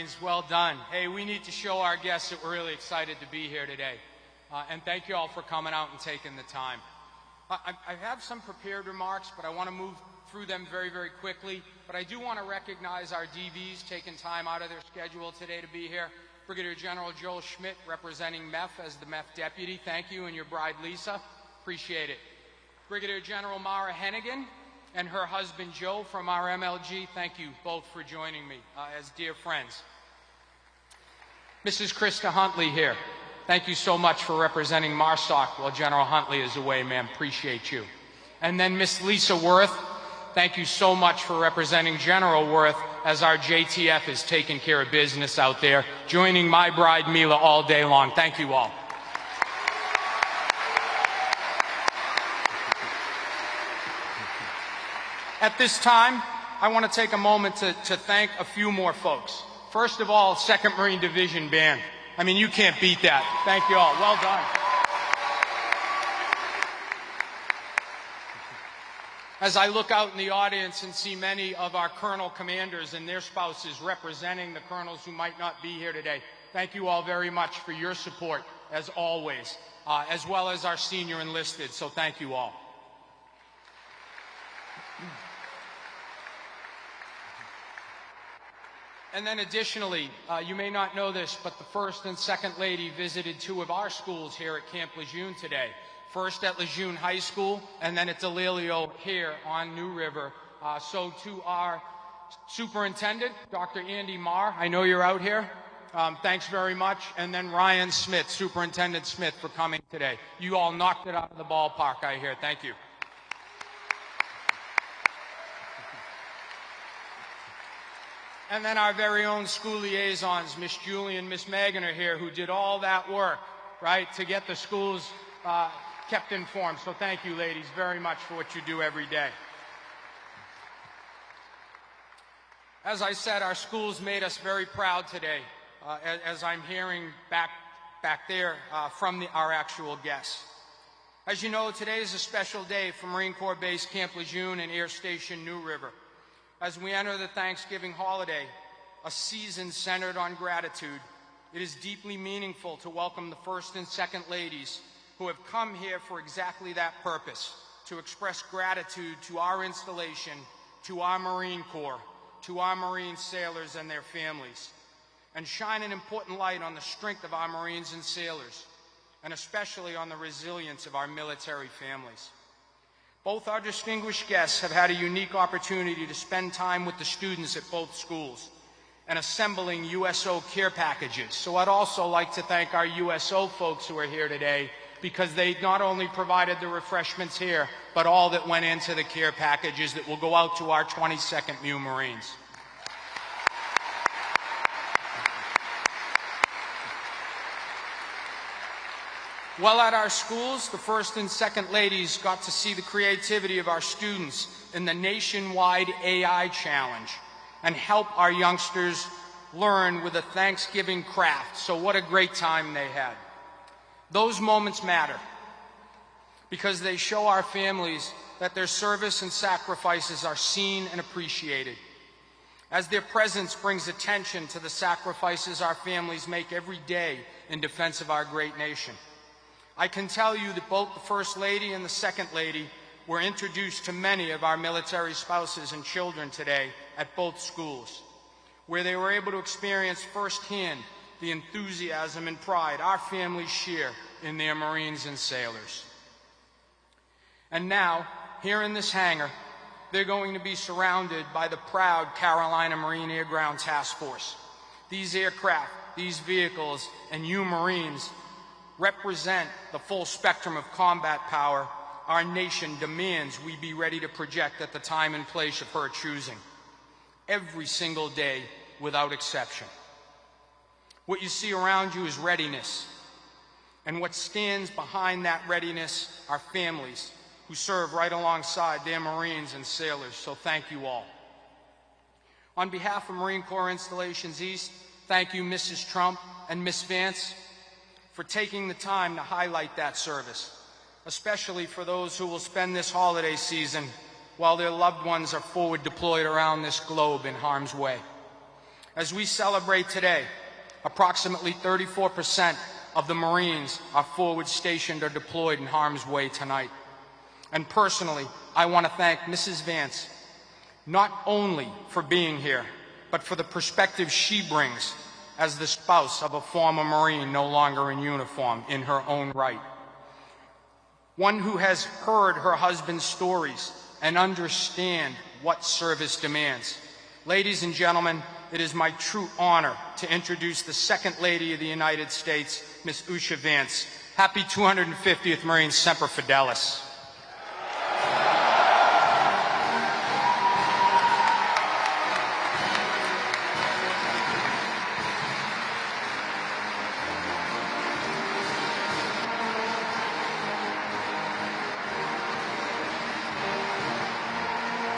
Marines, well done. Hey, we need to show our guests that we're really excited to be here today. And thank you all for coming out and taking the time. I have some prepared remarks, but I want to move through them very, very quickly. But I do want to recognize our DVs taking time out of their schedule today to be here. Brigadier General Joel Schmidt, representing MEF as the MEF deputy. Thank you, and your bride, Lisa. Appreciate it. Brigadier General Mara Hennigan and her husband, Joe, from our MLG. Thank you both for joining me as dear friends. Mrs. Krista Huntley here. Thank you so much for representing MARSOC while General Huntley is away, ma'am. Appreciate you. And then Miss Lisa Worth. Thank you so much for representing General Worth as our JTF is taking care of business out there, joining my bride, Mila, all day long. Thank you all. At this time, I want to take a moment to thank a few more folks. First of all, 2nd Marine Division Band. I mean, you can't beat that. Thank you all. Well done. As I look out in the audience and see many of our colonel commanders and their spouses representing the colonels who might not be here today, thank you all very much for your support, as always, as well as our senior enlisted, so thank you all. And then additionally, you may not know this, but the First and Second Lady visited 2 of our schools here at Camp Lejeune today. First at Lejeune High School, and then at DeLilio here on New River. So to our superintendent, Dr. Andy Marr, I know you're out here. Thanks very much. And then Ryan Smith, Superintendent Smith, for coming today. You all knocked it out of the ballpark, I hear. Thank you. And then our very own school liaisons, Miss Julie and Miss Megan are here, who did all that work, right, to get the schools kept informed. So thank you, ladies, very much for what you do every day. As I said, our schools made us very proud today, as I'm hearing back there from our actual guests. As you know, today is a special day for Marine Corps Base Camp Lejeune and Air Station New River. As we enter the Thanksgiving holiday, a season centered on gratitude, it is deeply meaningful to welcome the First and Second Ladies who have come here for exactly that purpose, to express gratitude to our installation, to our Marine Corps, to our Marine sailors and their families, and shine an important light on the strength of our Marines and sailors, and especially on the resilience of our military families. Both our distinguished guests have had a unique opportunity to spend time with the students at both schools and assembling USO care packages. So I'd also like to thank our USO folks who are here today, because they not only provided the refreshments here, but all that went into the care packages that will go out to our 22nd MEU Marines. While at our schools, the First and Second Ladies got to see the creativity of our students in the nationwide AI challenge and help our youngsters learn with a Thanksgiving craft. So what a great time they had. Those moments matter because they show our families that their service and sacrifices are seen and appreciated, as their presence brings attention to the sacrifices our families make every day in defense of our great nation. I can tell you that both the First Lady and the Second Lady were introduced to many of our military spouses and children today at both schools, where they were able to experience firsthand the enthusiasm and pride our families share in their Marines and sailors. And now, here in this hangar, they're going to be surrounded by the proud Carolina Marine Air Ground Task Force. These aircraft, these vehicles, and you Marines represent the full spectrum of combat power our nation demands we be ready to project at the time and place of her choosing, every single day without exception. What you see around you is readiness, and what stands behind that readiness are families who serve right alongside their Marines and sailors, so thank you all. On behalf of Marine Corps Installations East, thank you Mrs. Trump and Miss Vance for taking the time to highlight that service, especially for those who will spend this holiday season while their loved ones are forward deployed around this globe in harm's way. As we celebrate today, approximately 34% of the Marines are forward stationed or deployed in harm's way tonight. And personally, I want to thank Mrs. Vance, not only for being here, but for the perspective she brings as the spouse of a former Marine no longer in uniform in her own right. One who has heard her husband's stories and understand what service demands. Ladies and gentlemen, it is my true honor to introduce the Second Lady of the United States, Miss Usha Vance. Happy 250th Marine Semper Fidelis.